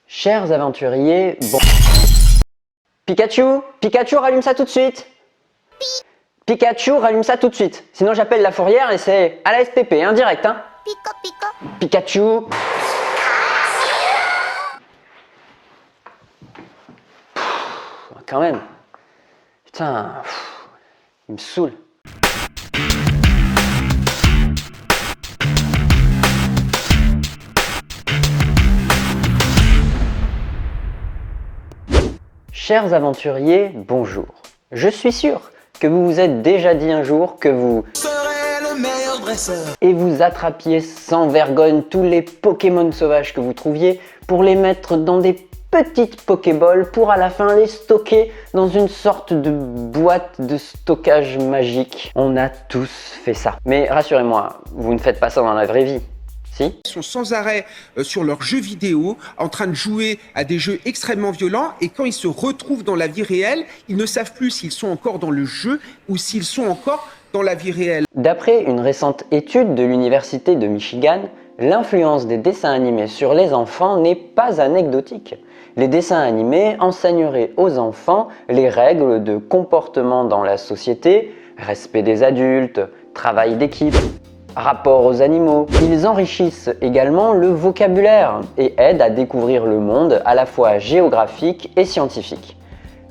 Chers aventuriers, bon... Pikachu, rallume ça tout de suite. Pikachu, rallume ça tout de suite. Sinon j'appelle la fourrière et c'est à la SPP, hein, direct, hein. Pikachu. Quand même. Putain, il me saoule. Chers aventuriers, bonjour. Je suis sûr que vous vous êtes déjà dit un jour que vous serez le meilleur dresseur et vous attrapiez sans vergogne tous les Pokémon sauvages que vous trouviez pour les mettre dans des petites Pokéballs pour à la fin les stocker dans une sorte de boîte de stockage magique. On a tous fait ça. Mais rassurez-moi, vous ne faites pas ça dans la vraie vie. Si. Ils sont sans arrêt sur leurs jeux vidéo, en train de jouer à des jeux extrêmement violents, et quand ils se retrouvent dans la vie réelle, ils ne savent plus s'ils sont encore dans le jeu ou s'ils sont encore dans la vie réelle. D'après une récente étude de l'Université de Michigan, l'influence des dessins animés sur les enfants n'est pas anecdotique. Les dessins animés enseigneraient aux enfants les règles de comportement dans la société, respect des adultes, travail d'équipe, rapport aux animaux. Ils enrichissent également le vocabulaire et aident à découvrir le monde à la fois géographique et scientifique.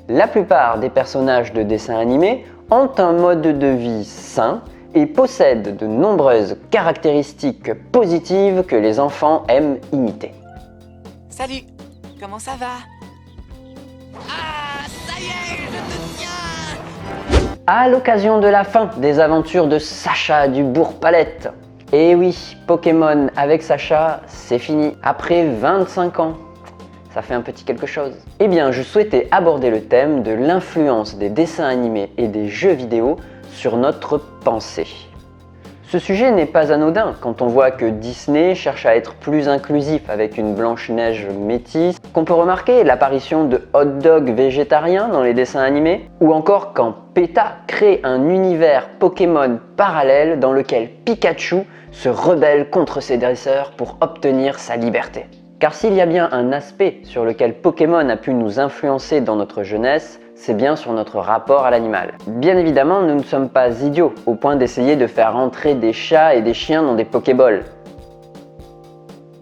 La plupart des personnages de dessins animés ont un mode de vie sain et possèdent de nombreuses caractéristiques positives que les enfants aiment imiter. Salut, comment ça va? Ah, ça y est, je te tiens! À l'occasion de la fin des aventures de Sacha du Bourg-Palette. Et oui, Pokémon avec Sacha, c'est fini. Après 25 ans, ça fait un petit quelque chose. Eh bien, je souhaitais aborder le thème de l'influence des dessins animés et des jeux vidéo sur notre pensée. Ce sujet n'est pas anodin quand on voit que Disney cherche à être plus inclusif avec une Blanche-Neige métisse, qu'on peut remarquer l'apparition de hot dogs végétariens dans les dessins animés, ou encore quand PETA crée un univers Pokémon parallèle dans lequel Pikachu se rebelle contre ses dresseurs pour obtenir sa liberté. Car s'il y a bien un aspect sur lequel Pokémon a pu nous influencer dans notre jeunesse, c'est bien sur notre rapport à l'animal. Bien évidemment, nous ne sommes pas idiots au point d'essayer de faire entrer des chats et des chiens dans des Pokéballs.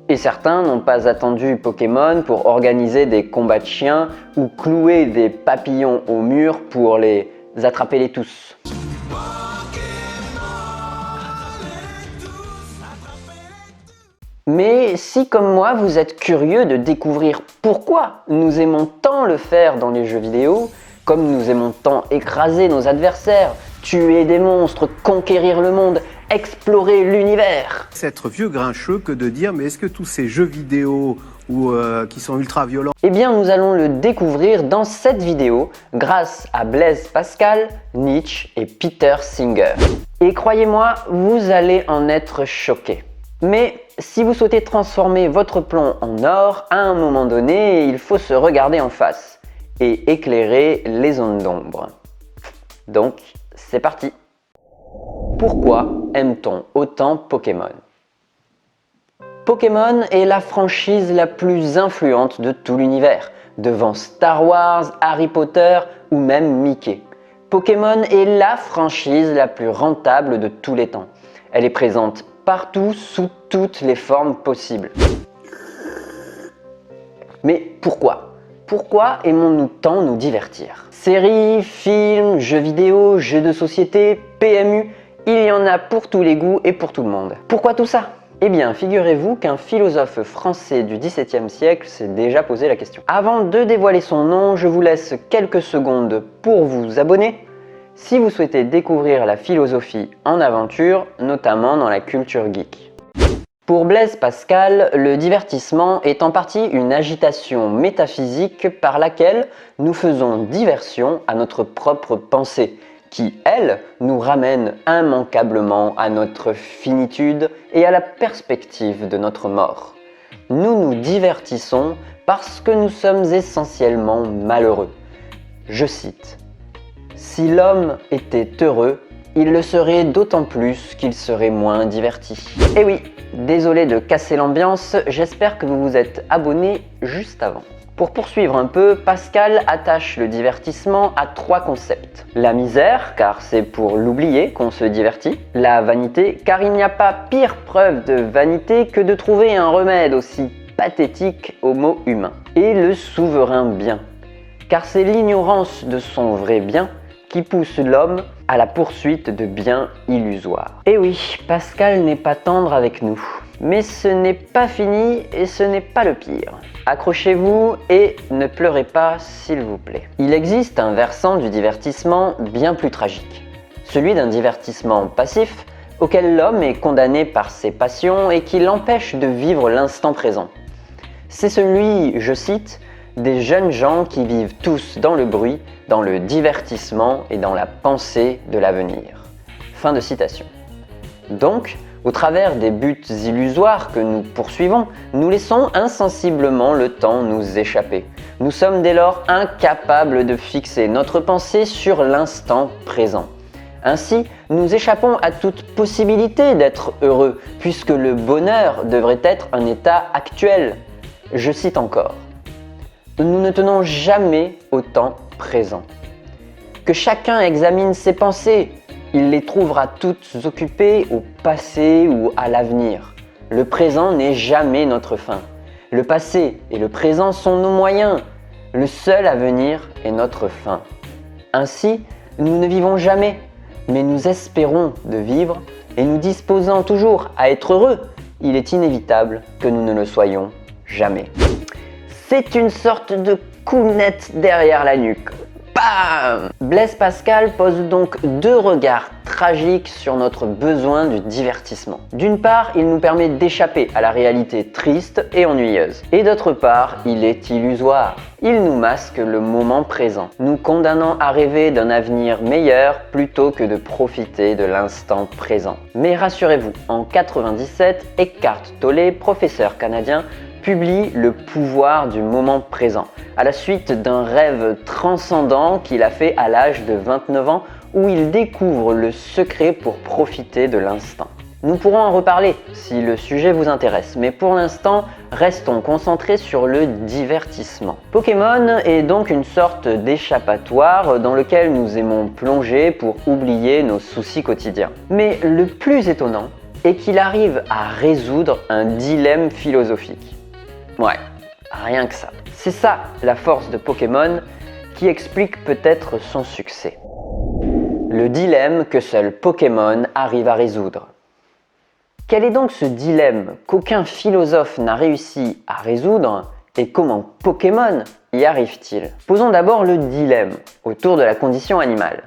Et certains n'ont pas attendu Pokémon pour organiser des combats de chiens ou clouer des papillons au mur pour les attraper les tous. Mais si comme moi vous êtes curieux de découvrir pourquoi nous aimons tant le faire dans les jeux vidéo, comme nous aimons tant écraser nos adversaires, tuer des monstres, conquérir le monde, explorer l'univers. C'est être vieux grincheux que de dire mais est-ce que tous ces jeux vidéo qui sont ultra violents... Eh bien nous allons le découvrir dans cette vidéo grâce à Blaise Pascal, Nietzsche et Peter Singer. Et croyez-moi, vous allez en être choqués. Mais si vous souhaitez transformer votre plomb en or, à un moment donné, il faut se regarder en face et éclairer les zones d'ombre. Donc, c'est parti! Pourquoi aime-t-on autant Pokémon? Pokémon est la franchise la plus influente de tout l'univers, devant Star Wars, Harry Potter ou même Mickey. Pokémon est la franchise la plus rentable de tous les temps. Elle est présente partout, sous toutes les formes possibles. Mais pourquoi? Pourquoi aimons-nous tant nous divertir? Séries, films, jeux vidéo, jeux de société, PMU, il y en a pour tous les goûts et pour tout le monde. Pourquoi tout ça? Eh bien, figurez-vous qu'un philosophe français du XVIIe siècle s'est déjà posé la question. Avant de dévoiler son nom, je vous laisse quelques secondes pour vous abonner si vous souhaitez découvrir la philosophie en aventure, notamment dans la culture geek. Pour Blaise Pascal, le divertissement est en partie une agitation métaphysique par laquelle nous faisons diversion à notre propre pensée, qui, elle, nous ramène immanquablement à notre finitude et à la perspective de notre mort. Nous nous divertissons parce que nous sommes essentiellement malheureux. Je cite: « Si l'homme était heureux, il le serait d'autant plus qu'il serait moins diverti. Et oui, désolé de casser l'ambiance, j'espère que vous vous êtes abonné juste avant. Pour poursuivre un peu, Pascal attache le divertissement à 3 concepts. La misère, car c'est pour l'oublier qu'on se divertit. La vanité, car il n'y a pas pire preuve de vanité que de trouver un remède aussi pathétique aux maux humains. Et le souverain bien, car c'est l'ignorance de son vrai bien qui pousse l'homme à la poursuite de biens illusoires. Et oui, Pascal n'est pas tendre avec nous. Mais ce n'est pas fini et ce n'est pas le pire. Accrochez-vous et ne pleurez pas s'il vous plaît. Il existe un versant du divertissement bien plus tragique. Celui d'un divertissement passif auquel l'homme est condamné par ses passions et qui l'empêche de vivre l'instant présent. C'est celui, je cite, des jeunes gens qui vivent tous dans le bruit, dans le divertissement et dans la pensée de l'avenir. Fin de citation. Donc, au travers des buts illusoires que nous poursuivons, nous laissons insensiblement le temps nous échapper. Nous sommes dès lors incapables de fixer notre pensée sur l'instant présent. Ainsi, nous échappons à toute possibilité d'être heureux, puisque le bonheur devrait être un état actuel. Je cite encore. Nous ne tenons jamais au temps présent. Que chacun examine ses pensées. Il les trouvera toutes occupées au passé ou à l'avenir. Le présent n'est jamais notre fin. Le passé et le présent sont nos moyens. Le seul avenir est notre fin. Ainsi, nous ne vivons jamais, mais nous espérons de vivre et nous disposant toujours à être heureux. Il est inévitable que nous ne le soyons jamais. C'est une sorte de coup net derrière la nuque. Bam ! Blaise Pascal pose donc 2 regards tragiques sur notre besoin du divertissement. D'une part, il nous permet d'échapper à la réalité triste et ennuyeuse. Et d'autre part, il est illusoire. Il nous masque le moment présent, nous condamnant à rêver d'un avenir meilleur plutôt que de profiter de l'instant présent. Mais rassurez-vous, en 1997, Eckhart Tolle, professeur canadien, publie Le pouvoir du moment présent, à la suite d'un rêve transcendant qu'il a fait à l'âge de 29 ans où il découvre le secret pour profiter de l'instant. Nous pourrons en reparler si le sujet vous intéresse, mais pour l'instant, restons concentrés sur le divertissement. Pokémon est donc une sorte d'échappatoire dans lequel nous aimons plonger pour oublier nos soucis quotidiens. Mais le plus étonnant est qu'il arrive à résoudre un dilemme philosophique. Ouais, rien que ça. C'est ça la force de Pokémon qui explique peut-être son succès. Le dilemme que seul Pokémon arrive à résoudre. Quel est donc ce dilemme qu'aucun philosophe n'a réussi à résoudre et comment Pokémon y arrive-t-il? Posons d'abord le dilemme autour de la condition animale.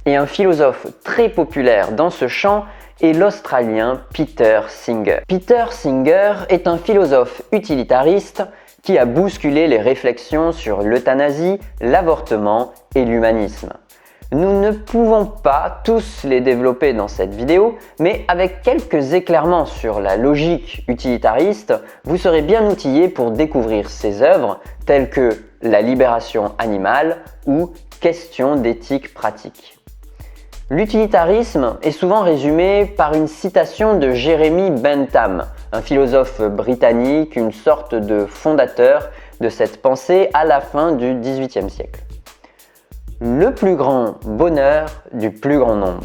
Et un philosophe très populaire dans ce champ est l'Australien Peter Singer. Peter Singer est un philosophe utilitariste qui a bousculé les réflexions sur l'euthanasie, l'avortement et l'humanisme. Nous ne pouvons pas tous les développer dans cette vidéo, mais avec quelques éclairements sur la logique utilitariste, vous serez bien outillé pour découvrir ses œuvres telles que La libération animale ou Questions d'éthique pratique. L'utilitarisme est souvent résumé par une citation de Jeremy Bentham, un philosophe britannique, une sorte de fondateur de cette pensée à la fin du XVIIIe siècle. Le plus grand bonheur du plus grand nombre.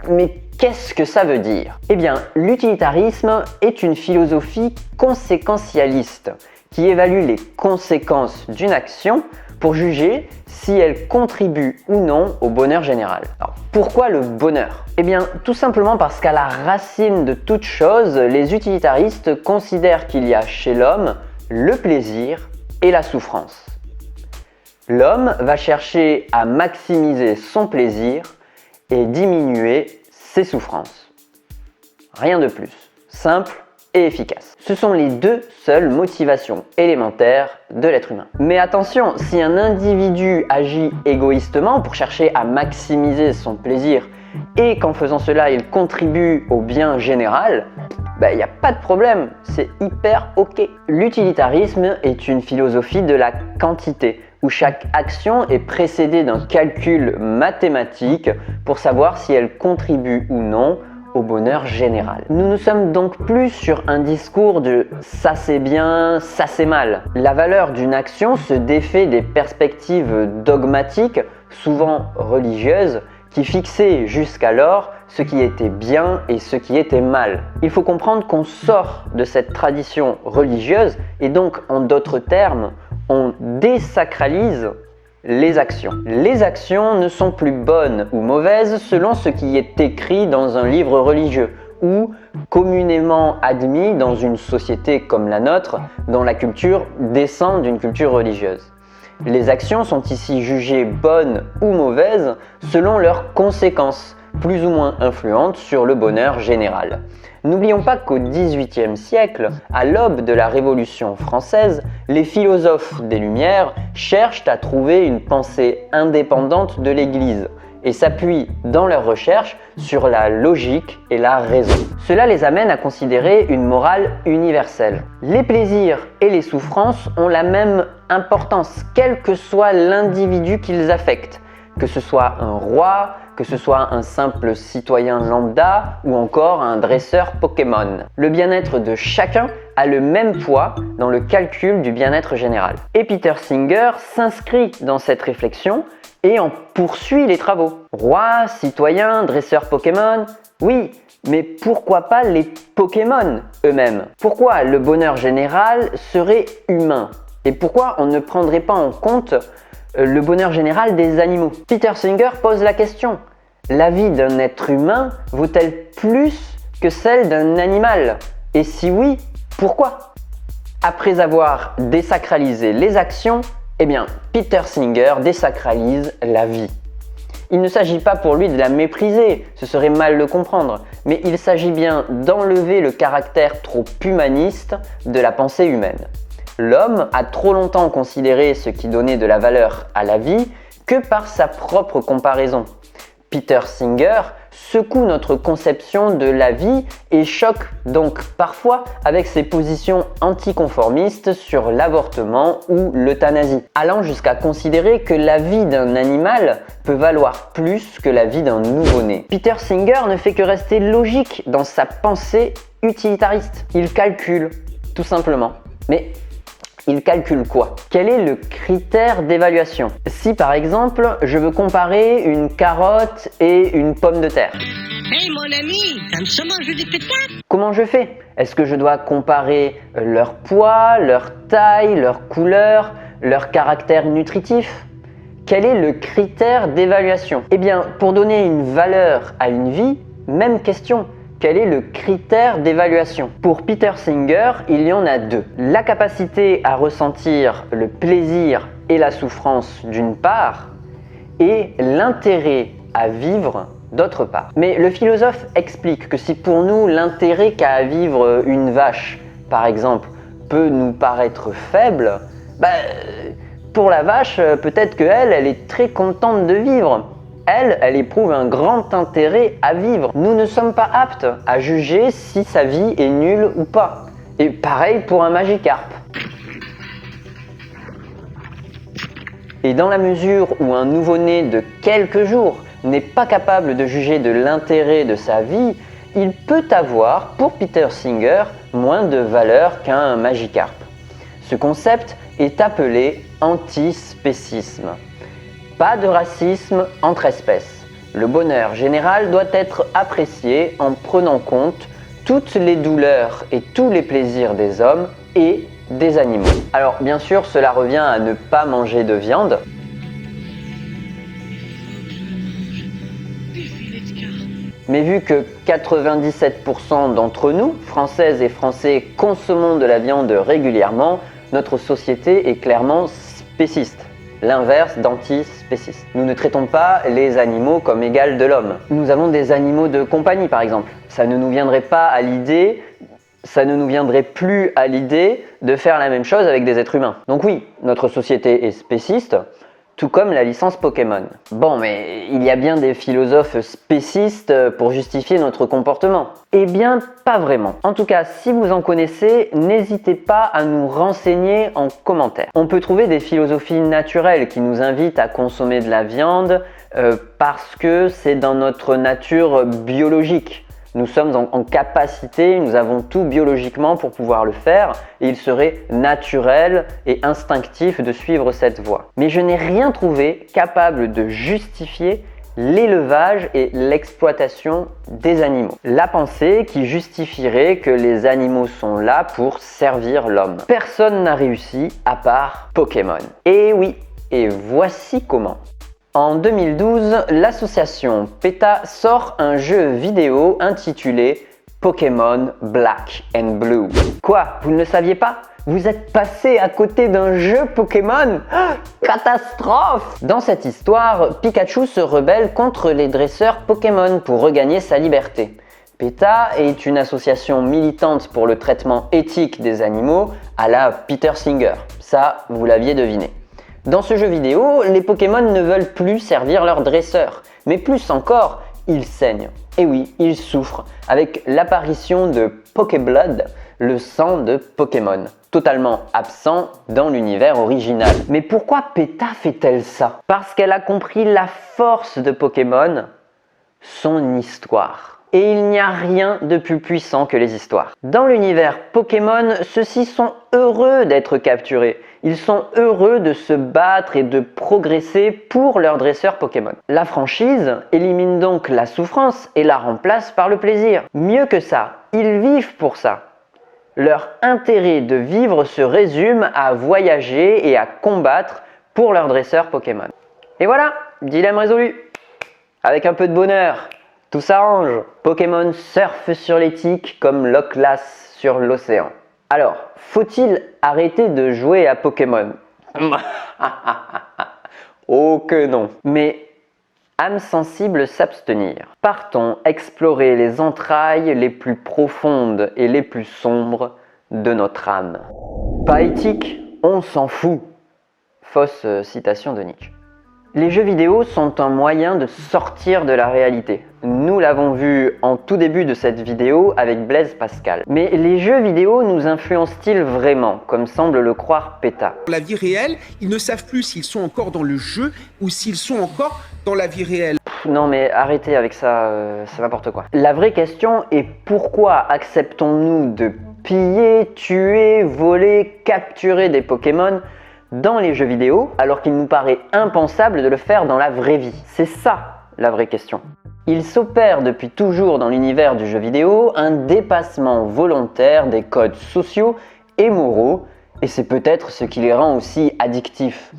Mais qu'est-ce que ça veut dire? Eh bien, l'utilitarisme est une philosophie conséquentialiste qui évalue les conséquences d'une action pour juger si elle contribue ou non au bonheur général. Alors, pourquoi le bonheur? Eh bien, tout simplement parce qu'à la racine de toute chose, les utilitaristes considèrent qu'il y a chez l'homme le plaisir et la souffrance. L'homme va chercher à maximiser son plaisir et diminuer ses souffrances. Rien de plus. Simple et efficace. Ce sont les 2 seules motivations élémentaires de l'être humain. Mais attention, si un individu agit égoïstement pour chercher à maximiser son plaisir et qu'en faisant cela il contribue au bien général, il n'y a pas de problème, c'est hyper ok. L'utilitarisme est une philosophie de la quantité, où chaque action est précédée d'un calcul mathématique pour savoir si elle contribue ou non au bonheur général. Nous ne sommes donc plus sur un discours de « ça c'est bien, ça c'est mal ». La valeur d'une action se défait des perspectives dogmatiques, souvent religieuses, qui fixaient jusqu'alors ce qui était bien et ce qui était mal. Il faut comprendre qu'on sort de cette tradition religieuse et donc, en d'autres termes, on désacralise les actions. Les actions ne sont plus bonnes ou mauvaises selon ce qui est écrit dans un livre religieux ou communément admis dans une société comme la nôtre, dont la culture descend d'une culture religieuse. Les actions sont ici jugées bonnes ou mauvaises selon leurs conséquences, plus ou moins influentes sur le bonheur général. N'oublions pas qu'au XVIIIe siècle, à l'aube de la Révolution française, les philosophes des Lumières cherchent à trouver une pensée indépendante de l'Église et s'appuient dans leurs recherches sur la logique et la raison. Cela les amène à considérer une morale universelle. Les plaisirs et les souffrances ont la même importance, quel que soit l'individu qu'ils affectent, que ce soit un roi, que ce soit un simple citoyen lambda ou encore un dresseur Pokémon. Le bien-être de chacun a le même poids dans le calcul du bien-être général. Et Peter Singer s'inscrit dans cette réflexion et en poursuit les travaux. Roi, citoyen, dresseur Pokémon, oui, mais pourquoi pas les Pokémon eux-mêmes? Pourquoi le bonheur général serait humain? Et pourquoi on ne prendrait pas en compte le bonheur général des animaux? Peter Singer pose la question. La vie d'un être humain vaut-elle plus que celle d'un animal? Et si oui, pourquoi? Après avoir désacralisé les actions, Peter Singer désacralise la vie. Il ne s'agit pas pour lui de la mépriser, ce serait mal le comprendre, mais il s'agit bien d'enlever le caractère trop humaniste de la pensée humaine. L'homme a trop longtemps considéré ce qui donnait de la valeur à la vie que par sa propre comparaison. Peter Singer secoue notre conception de la vie et choque donc parfois avec ses positions anticonformistes sur l'avortement ou l'euthanasie, allant jusqu'à considérer que la vie d'un animal peut valoir plus que la vie d'un nouveau-né. Peter Singer ne fait que rester logique dans sa pensée utilitariste. Il calcule, tout simplement. Mais il calcule quoi? Quel est le critère d'évaluation? Si par exemple, je veux comparer une carotte et une pomme de terre. Hey mon ami, t'aimes ça manger des pétales? Comment je fais? Est-ce que je dois comparer leur poids, leur taille, leur couleur, leur caractère nutritif? Quel est le critère d'évaluation? Pour donner une valeur à une vie, même question. Quel est le critère d'évaluation? Pour Peter Singer, il y en a deux. La capacité à ressentir le plaisir et la souffrance d'une part, et l'intérêt à vivre d'autre part. Mais le philosophe explique que si pour nous l'intérêt qu'a à vivre une vache, par exemple, peut nous paraître faible, pour la vache, peut-être qu'elle est très contente de vivre. Elle éprouve un grand intérêt à vivre. Nous ne sommes pas aptes à juger si sa vie est nulle ou pas. Et pareil pour un Magikarp. Et dans la mesure où un nouveau-né de quelques jours n'est pas capable de juger de l'intérêt de sa vie, il peut avoir, pour Peter Singer, moins de valeur qu'un Magikarp. Ce concept est appelé antispécisme. Pas de racisme entre espèces. Le bonheur général doit être apprécié en prenant compte toutes les douleurs et tous les plaisirs des hommes et des animaux. Alors bien sûr, cela revient à ne pas manger de viande. Mais vu que 97% d'entre nous, Françaises et Français, consommons de la viande régulièrement, notre société est clairement spéciste. L'inverse d'antispéciste. Nous ne traitons pas les animaux comme égales de l'homme. Nous avons des animaux de compagnie par exemple. Ça ne nous viendrait plus à l'idée de faire la même chose avec des êtres humains. Donc oui, notre société est spéciste, tout comme la licence Pokémon. Bon, mais il y a bien des philosophes spécistes pour justifier notre comportement. Eh bien, pas vraiment. En tout cas, si vous en connaissez, n'hésitez pas à nous renseigner en commentaire. On peut trouver des philosophies naturelles qui nous invitent à consommer de la viande parce que c'est dans notre nature biologique. Nous sommes en capacité, nous avons tout biologiquement pour pouvoir le faire et il serait naturel et instinctif de suivre cette voie. Mais je n'ai rien trouvé capable de justifier l'élevage et l'exploitation des animaux. La pensée qui justifierait que les animaux sont là pour servir l'homme. Personne n'a réussi à part Pokémon. Et oui, et voici comment. En 2012, l'association PETA sort un jeu vidéo intitulé Pokémon Black and Blue. Quoi, vous ne le saviez pas? Vous êtes passé à côté d'un jeu Pokémon? Catastrophe! Dans cette histoire, Pikachu se rebelle contre les dresseurs Pokémon pour regagner sa liberté. PETA est une association militante pour le traitement éthique des animaux à la Peter Singer. Ça, vous l'aviez deviné. Dans ce jeu vidéo, les Pokémon ne veulent plus servir leurs dresseurs, mais plus encore, ils saignent. Et oui, ils souffrent avec l'apparition de Pokéblood, le sang de Pokémon, totalement absent dans l'univers original. Mais pourquoi PETA fait-elle ça? Parce qu'elle a compris la force de Pokémon, son histoire. Et il n'y a rien de plus puissant que les histoires. Dans l'univers Pokémon, ceux-ci sont heureux d'être capturés. Ils sont heureux de se battre et de progresser pour leur dresseur Pokémon. La franchise élimine donc la souffrance et la remplace par le plaisir. Mieux que ça, ils vivent pour ça. Leur intérêt de vivre se résume à voyager et à combattre pour leur dresseur Pokémon. Et voilà, dilemme résolu. Avec un peu de bonheur, tout s'arrange. Pokémon surfe sur l'éthique comme Loch Ness sur l'océan. Alors, faut-il arrêter de jouer à Pokémon? Oh que non. Mais âme sensible s'abstenir. Partons explorer les entrailles les plus profondes et les plus sombres de notre âme. Pas éthique, on s'en fout. Fausse citation de Nietzsche. Les jeux vidéo sont un moyen de sortir de la réalité. Nous l'avons vu en tout début de cette vidéo avec Blaise Pascal. Mais les jeux vidéo nous influencent-ils vraiment, comme semble le croire PETA? Dans la vie réelle, ils ne savent plus s'ils sont encore dans le jeu ou s'ils sont encore dans la vie réelle. Non mais arrêtez avec ça, c'est n'importe quoi. La vraie question est pourquoi acceptons-nous de piller, tuer, voler, capturer des Pokémon dans les jeux vidéo, alors qu'il nous paraît impensable de le faire dans la vraie vie? C'est ça la vraie question. Il s'opère depuis toujours dans l'univers du jeu vidéo un dépassement volontaire des codes sociaux et moraux, et c'est peut-être ce qui les rend aussi addictifs.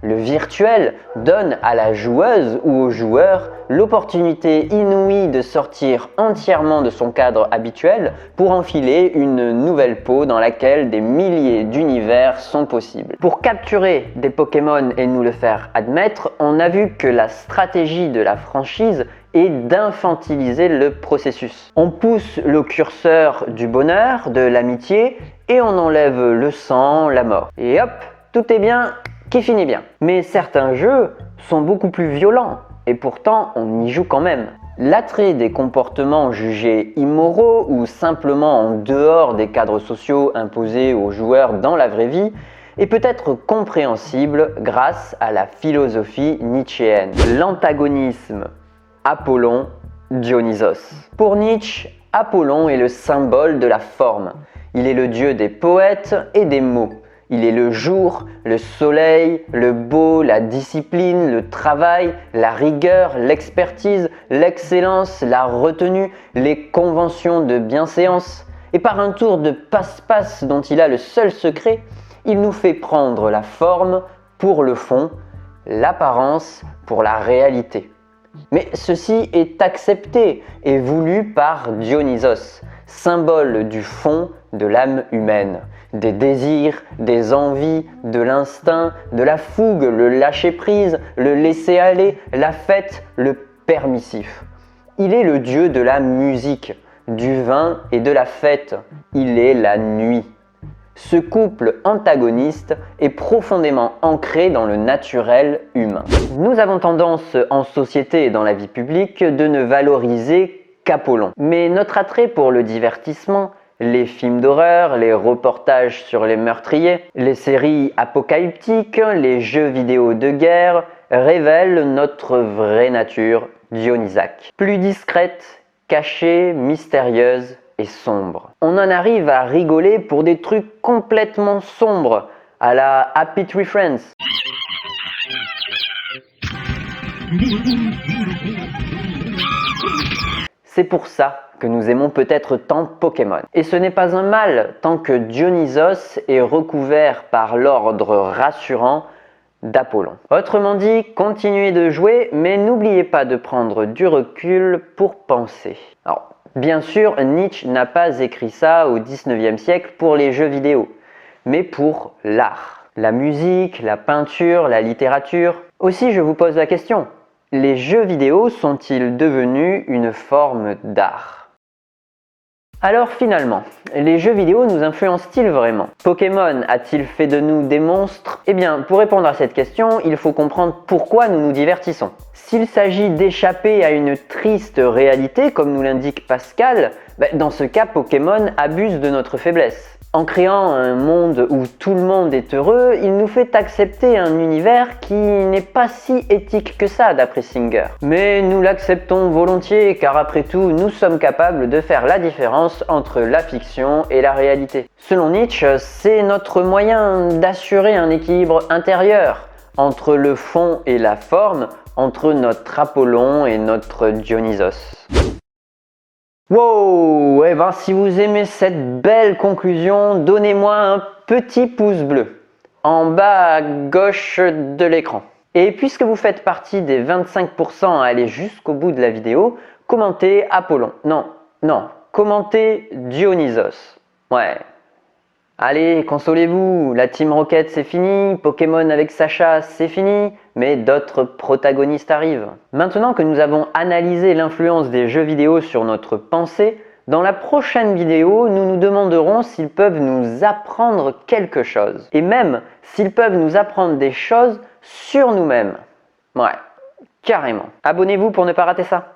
Le virtuel donne à la joueuse ou au joueur l'opportunité inouïe de sortir entièrement de son cadre habituel pour enfiler une nouvelle peau dans laquelle des milliers d'univers sont possibles. Pour capturer des Pokémon et nous le faire admettre, on a vu que la stratégie de la franchise est d'infantiliser le processus. On pousse le curseur du bonheur, de l'amitié et on enlève le sang, la mort. Et hop, tout est bien qui finit bien. Mais certains jeux sont beaucoup plus violents et pourtant on y joue quand même. L'attrait des comportements jugés immoraux ou simplement en dehors des cadres sociaux imposés aux joueurs dans la vraie vie est peut-être compréhensible grâce à la philosophie nietzschéenne. L'antagonisme Apollon, Dionysos. Pour Nietzsche, Apollon est le symbole de la forme. Il est le dieu des poètes et des mots. Il est le jour, le soleil, le beau, la discipline, le travail, la rigueur, l'expertise, l'excellence, la retenue, les conventions de bienséance. Et par un tour de passe-passe dont il a le seul secret, il nous fait prendre la forme pour le fond, l'apparence pour la réalité. Mais ceci est accepté et voulu par Dionysos, symbole du fond de l'âme humaine. Des désirs, des envies, de l'instinct, de la fougue, le lâcher-prise, le laisser-aller, la fête, le permissif. Il est le dieu de la musique, du vin et de la fête. Il est la nuit. Ce couple antagoniste est profondément ancré dans le naturel humain. Nous avons tendance en société et dans la vie publique de ne valoriser qu'Apollon. Mais notre attrait pour le divertissement, les films d'horreur, les reportages sur les meurtriers, les séries apocalyptiques, les jeux vidéo de guerre révèlent notre vraie nature dionysaque. Plus discrète, cachée, mystérieuse et sombre. On en arrive à rigoler pour des trucs complètement sombres, à la Happy Tree Friends. C'est pour ça que nous aimons peut-être tant Pokémon. Et ce n'est pas un mal tant que Dionysos est recouvert par l'ordre rassurant d'Apollon. Autrement dit, continuez de jouer, mais n'oubliez pas de prendre du recul pour penser. Alors, bien sûr, Nietzsche n'a pas écrit ça au 19e siècle pour les jeux vidéo, mais pour l'art. La musique, la peinture, la littérature. Aussi, je vous pose la question, les jeux vidéo sont-ils devenus une forme d'art ? Alors finalement, les jeux vidéo nous influencent-ils vraiment ? Pokémon a-t-il fait de nous des monstres ? Eh bien, pour répondre à cette question, il faut comprendre pourquoi nous nous divertissons. S'il s'agit d'échapper à une triste réalité, comme nous l'indique Pascal, dans ce cas, Pokémon abuse de notre faiblesse. En créant un monde où tout le monde est heureux, il nous fait accepter un univers qui n'est pas si éthique que ça d'après Singer. Mais nous l'acceptons volontiers car après tout, nous sommes capables de faire la différence entre la fiction et la réalité. Selon Nietzsche, c'est notre moyen d'assurer un équilibre intérieur entre le fond et la forme, entre notre Apollon et notre Dionysos. Wow! Eh ben, si vous aimez cette belle conclusion, donnez-moi un petit pouce bleu en bas à gauche de l'écran. Et puisque vous faites partie des 25% à aller jusqu'au bout de la vidéo, commentez Apollon. Non, commentez Dionysos. Ouais. Allez, consolez-vous, la Team Rocket c'est fini, Pokémon avec Sacha c'est fini, mais d'autres protagonistes arrivent. Maintenant que nous avons analysé l'influence des jeux vidéo sur notre pensée, dans la prochaine vidéo, nous nous demanderons s'ils peuvent nous apprendre quelque chose. Et même s'ils peuvent nous apprendre des choses sur nous-mêmes. Ouais, carrément. Abonnez-vous pour ne pas rater ça.